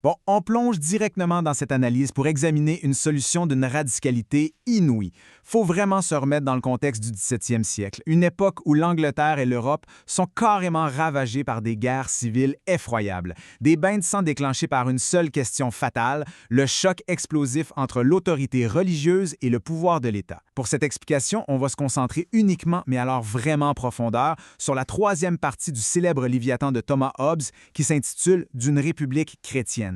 Bon, on plonge directement dans cette analyse pour examiner une solution d'une radicalité inouïe. Faut vraiment se remettre dans le contexte du 17e siècle, une époque où l'Angleterre et l'Europe sont carrément ravagées par des guerres civiles effroyables, des bains de sang déclenchés par une seule question fatale, le choc explosif entre l'autorité religieuse et le pouvoir de l'État. Pour cette explication, on va se concentrer uniquement, mais alors vraiment en profondeur, sur la troisième partie du célèbre Léviathan de Thomas Hobbes qui s'intitule « D'une république chrétienne ».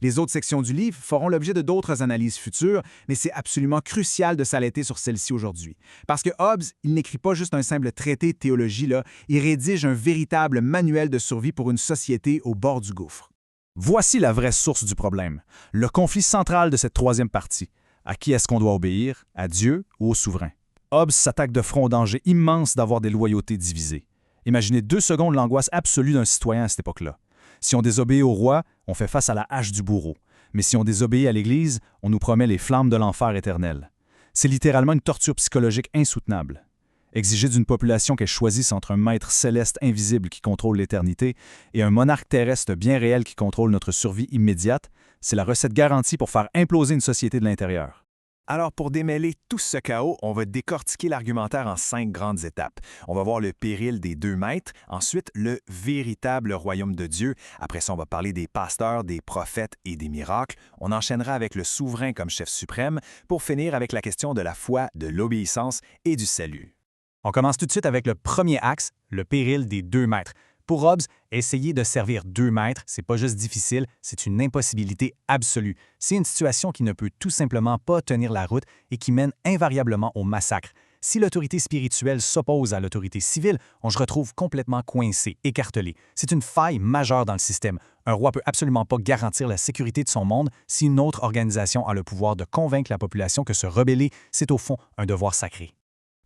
Les autres sections du livre feront l'objet de d'autres analyses futures, mais c'est absolument crucial de s'arrêter sur celle-ci aujourd'hui. Parce que Hobbes, il n'écrit pas juste un simple traité de théologie, là, il rédige un véritable manuel de survie pour une société au bord du gouffre. Voici la vraie source du problème, le conflit central de cette troisième partie. À qui est-ce qu'on doit obéir, à Dieu ou au souverain? Hobbes s'attaque de front au danger immense d'avoir des loyautés divisées. Imaginez 2 secondes l'angoisse absolue d'un citoyen à cette époque-là. Si on désobéit au roi, on fait face à la hache du bourreau. Mais si on désobéit à l'Église, on nous promet les flammes de l'enfer éternel. C'est littéralement une torture psychologique insoutenable. Exiger d'une population qu'elle choisisse entre un maître céleste invisible qui contrôle l'éternité et un monarque terrestre bien réel qui contrôle notre survie immédiate, c'est la recette garantie pour faire imploser une société de l'intérieur. Alors, pour démêler tout ce chaos, on va décortiquer l'argumentaire en 5 grandes étapes. On va voir le péril des 2 maîtres, ensuite le véritable royaume de Dieu. Après ça, on va parler des pasteurs, des prophètes et des miracles. On enchaînera avec le souverain comme chef suprême, pour finir avec la question de la foi, de l'obéissance et du salut. On commence tout de suite avec le premier axe, le péril des 2 maîtres. Pour Hobbes, essayer de servir 2 maîtres, c'est pas juste difficile, c'est une impossibilité absolue. C'est une situation qui ne peut tout simplement pas tenir la route et qui mène invariablement au massacre. Si l'autorité spirituelle s'oppose à l'autorité civile, on se retrouve complètement coincé, écartelé. C'est une faille majeure dans le système. Un roi peut absolument pas garantir la sécurité de son monde si une autre organisation a le pouvoir de convaincre la population que se rebeller, c'est au fond un devoir sacré.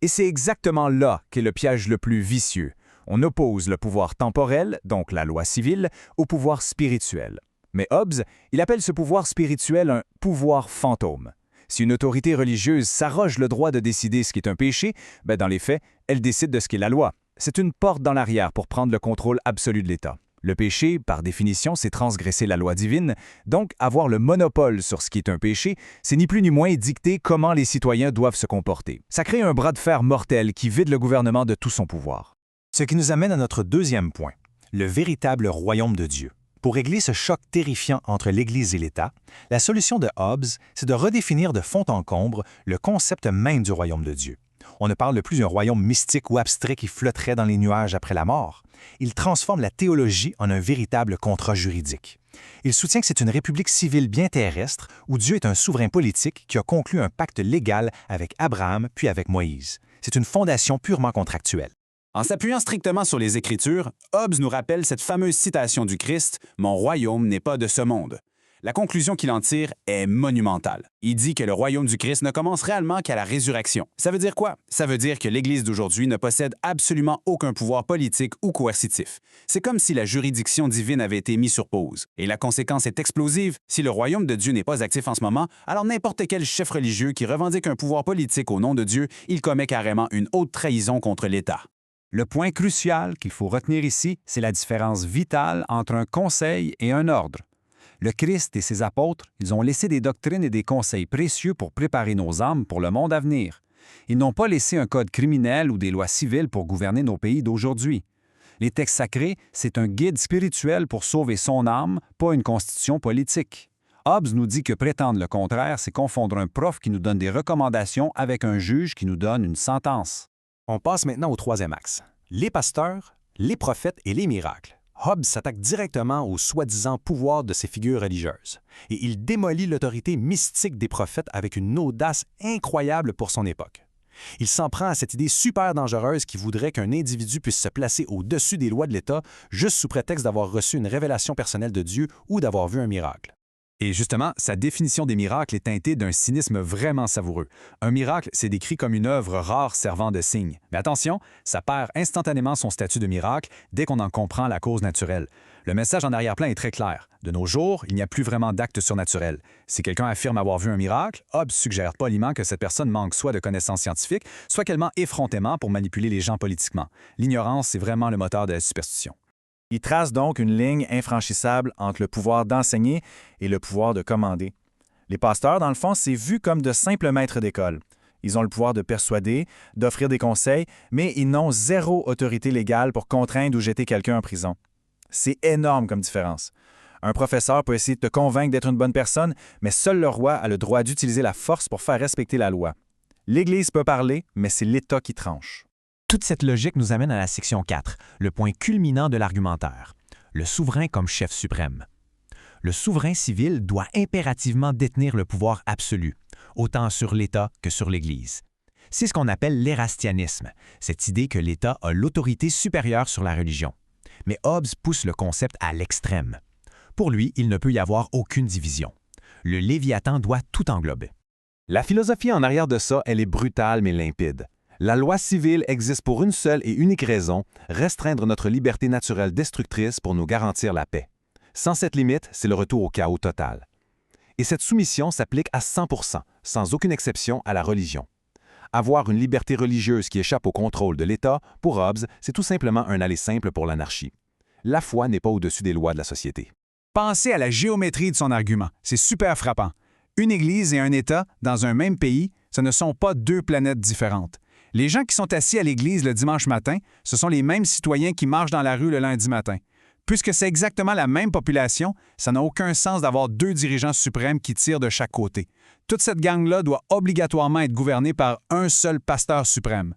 Et c'est exactement là qu'est le piège le plus vicieux. On oppose le pouvoir temporel, donc la loi civile, au pouvoir spirituel. Mais Hobbes, il appelle ce pouvoir spirituel un pouvoir fantôme. Si une autorité religieuse s'arroge le droit de décider ce qui est un péché, dans les faits, elle décide de ce qu'est la loi. C'est une porte dans l'arrière pour prendre le contrôle absolu de l'État. Le péché, par définition, c'est transgresser la loi divine, donc avoir le monopole sur ce qui est un péché, c'est ni plus ni moins dicter comment les citoyens doivent se comporter. Ça crée un bras de fer mortel qui vide le gouvernement de tout son pouvoir. Ce qui nous amène à notre deuxième point, le véritable royaume de Dieu. Pour régler ce choc terrifiant entre l'Église et l'État, la solution de Hobbes, c'est de redéfinir de fond en comble le concept même du royaume de Dieu. On ne parle plus d'un royaume mystique ou abstrait qui flotterait dans les nuages après la mort. Il transforme la théologie en un véritable contrat juridique. Il soutient que c'est une république civile bien terrestre où Dieu est un souverain politique qui a conclu un pacte légal avec Abraham puis avec Moïse. C'est une fondation purement contractuelle. En s'appuyant strictement sur les Écritures, Hobbes nous rappelle cette fameuse citation du Christ « Mon royaume n'est pas de ce monde ». La conclusion qu'il en tire est monumentale. Il dit que le royaume du Christ ne commence réellement qu'à la résurrection. Ça veut dire quoi? Ça veut dire que l'Église d'aujourd'hui ne possède absolument aucun pouvoir politique ou coercitif. C'est comme si la juridiction divine avait été mise sur pause. Et la conséquence est explosive. Si le royaume de Dieu n'est pas actif en ce moment, alors n'importe quel chef religieux qui revendique un pouvoir politique au nom de Dieu, il commet carrément une haute trahison contre l'État. Le point crucial qu'il faut retenir ici, c'est la différence vitale entre un conseil et un ordre. Le Christ et ses apôtres, ils ont laissé des doctrines et des conseils précieux pour préparer nos âmes pour le monde à venir. Ils n'ont pas laissé un code criminel ou des lois civiles pour gouverner nos pays d'aujourd'hui. Les textes sacrés, c'est un guide spirituel pour sauver son âme, pas une constitution politique. Hobbes nous dit que prétendre le contraire, c'est confondre un prof qui nous donne des recommandations avec un juge qui nous donne une sentence. On passe maintenant au troisième axe. Les pasteurs, les prophètes et les miracles. Hobbes s'attaque directement au soi-disant pouvoir de ces figures religieuses. Et il démolit l'autorité mystique des prophètes avec une audace incroyable pour son époque. Il s'en prend à cette idée super dangereuse qui voudrait qu'un individu puisse se placer au-dessus des lois de l'État juste sous prétexte d'avoir reçu une révélation personnelle de Dieu ou d'avoir vu un miracle. Et justement, sa définition des miracles est teintée d'un cynisme vraiment savoureux. Un miracle, c'est décrit comme une œuvre rare servant de signe. Mais attention, ça perd instantanément son statut de miracle dès qu'on en comprend la cause naturelle. Le message en arrière-plan est très clair. De nos jours, il n'y a plus vraiment d'actes surnaturels. Si quelqu'un affirme avoir vu un miracle, Hobbes suggère poliment que cette personne manque soit de connaissances scientifiques, soit qu'elle ment effrontément pour manipuler les gens politiquement. L'ignorance, c'est vraiment le moteur de la superstition. Il trace donc une ligne infranchissable entre le pouvoir d'enseigner et le pouvoir de commander. Les pasteurs, dans le fond, c'est vu comme de simples maîtres d'école. Ils ont le pouvoir de persuader, d'offrir des conseils, mais ils n'ont zéro autorité légale pour contraindre ou jeter quelqu'un en prison. C'est énorme comme différence. Un professeur peut essayer de te convaincre d'être une bonne personne, mais seul le roi a le droit d'utiliser la force pour faire respecter la loi. L'Église peut parler, mais c'est l'État qui tranche. Toute cette logique nous amène à la section 4, le point culminant de l'argumentaire, le souverain comme chef suprême. Le souverain civil doit impérativement détenir le pouvoir absolu, autant sur l'État que sur l'Église. C'est ce qu'on appelle l'érastianisme, cette idée que l'État a l'autorité supérieure sur la religion. Mais Hobbes pousse le concept à l'extrême. Pour lui, il ne peut y avoir aucune division. Le Léviathan doit tout englober. La philosophie en arrière de ça, elle est brutale mais limpide. La loi civile existe pour une seule et unique raison, restreindre notre liberté naturelle destructrice pour nous garantir la paix. Sans cette limite, c'est le retour au chaos total. Et cette soumission s'applique à 100%, sans aucune exception à la religion. Avoir une liberté religieuse qui échappe au contrôle de l'État, pour Hobbes, c'est tout simplement un aller simple pour l'anarchie. La foi n'est pas au-dessus des lois de la société. Pensez à la géométrie de son argument. C'est super frappant. Une Église et un État, dans un même pays, ce ne sont pas deux planètes différentes. Les gens qui sont assis à l'Église le dimanche matin, ce sont les mêmes citoyens qui marchent dans la rue le lundi matin. Puisque c'est exactement la même population, ça n'a aucun sens d'avoir deux dirigeants suprêmes qui tirent de chaque côté. Toute cette gang-là doit obligatoirement être gouvernée par un seul pasteur suprême.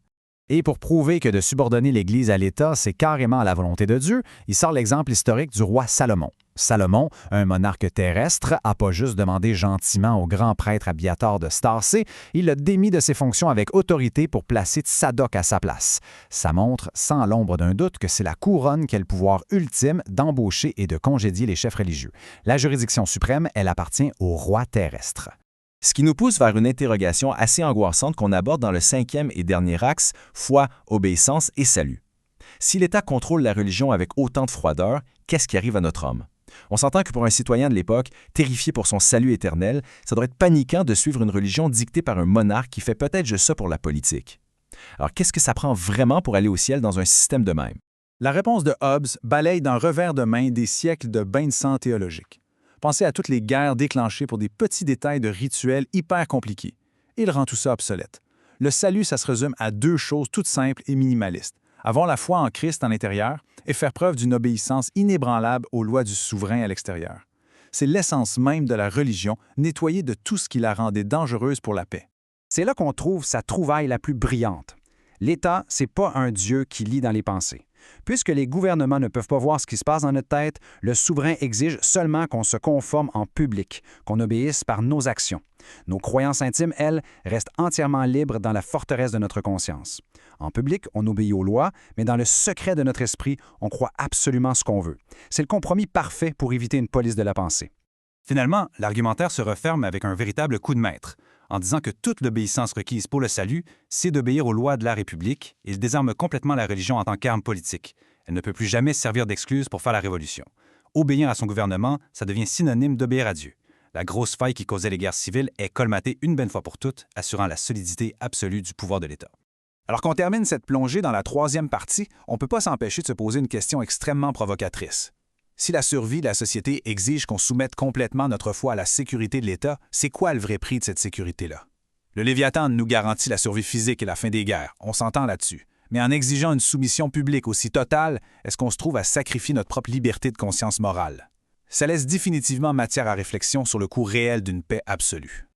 Et pour prouver que de subordonner l'Église à l'État, c'est carrément à la volonté de Dieu, il sort l'exemple historique du roi Salomon. Salomon, un monarque terrestre, n'a pas juste demandé gentiment au grand prêtre Abiathar de se tasser, il l'a démis de ses fonctions avec autorité pour placer Tsadok à sa place. Ça montre sans l'ombre d'un doute que c'est la couronne qui a le pouvoir ultime d'embaucher et de congédier les chefs religieux. La juridiction suprême, elle appartient au roi terrestre. Ce qui nous pousse vers une interrogation assez angoissante qu'on aborde dans le 5e et dernier axe, foi, obéissance et salut. Si l'État contrôle la religion avec autant de froideur, qu'est-ce qui arrive à notre homme? On s'entend que pour un citoyen de l'époque, terrifié pour son salut éternel, ça doit être paniquant de suivre une religion dictée par un monarque qui fait peut-être juste ça pour la politique. Alors qu'est-ce que ça prend vraiment pour aller au ciel dans un système de même? La réponse de Hobbes balaye d'un revers de main des siècles de bains de sang théologiques. Pensez à toutes les guerres déclenchées pour des petits détails de rituels hyper compliqués. Il rend tout ça obsolète. Le salut, ça se résume à deux choses toutes simples et minimalistes. Avoir la foi en Christ en l'intérieur et faire preuve d'une obéissance inébranlable aux lois du souverain à l'extérieur. C'est l'essence même de la religion, nettoyée de tout ce qui la rendait dangereuse pour la paix. C'est là qu'on trouve sa trouvaille la plus brillante. L'État, c'est pas un Dieu qui lit dans les pensées. Puisque les gouvernements ne peuvent pas voir ce qui se passe dans notre tête, le souverain exige seulement qu'on se conforme en public, qu'on obéisse par nos actions. Nos croyances intimes, elles, restent entièrement libres dans la forteresse de notre conscience. En public, on obéit aux lois, mais dans le secret de notre esprit, on croit absolument ce qu'on veut. C'est le compromis parfait pour éviter une police de la pensée. Finalement, l'argumentaire se referme avec un véritable coup de maître, en disant que toute l'obéissance requise pour le salut, c'est d'obéir aux lois de la République. Il désarme complètement la religion en tant qu'arme politique. Elle ne peut plus jamais servir d'excuse pour faire la révolution. Obéir à son gouvernement, ça devient synonyme d'obéir à Dieu. La grosse faille qui causait les guerres civiles est colmatée une bonne fois pour toutes, assurant la solidité absolue du pouvoir de l'État. Alors qu'on termine cette plongée dans la troisième partie, on ne peut pas s'empêcher de se poser une question extrêmement provocatrice. Si la survie de la société exige qu'on soumette complètement notre foi à la sécurité de l'État, c'est quoi le vrai prix de cette sécurité-là? Le Léviathan nous garantit la survie physique et la fin des guerres, on s'entend là-dessus. Mais en exigeant une soumission publique aussi totale, est-ce qu'on se trouve à sacrifier notre propre liberté de conscience morale? Ça laisse définitivement matière à réflexion sur le coût réel d'une paix absolue.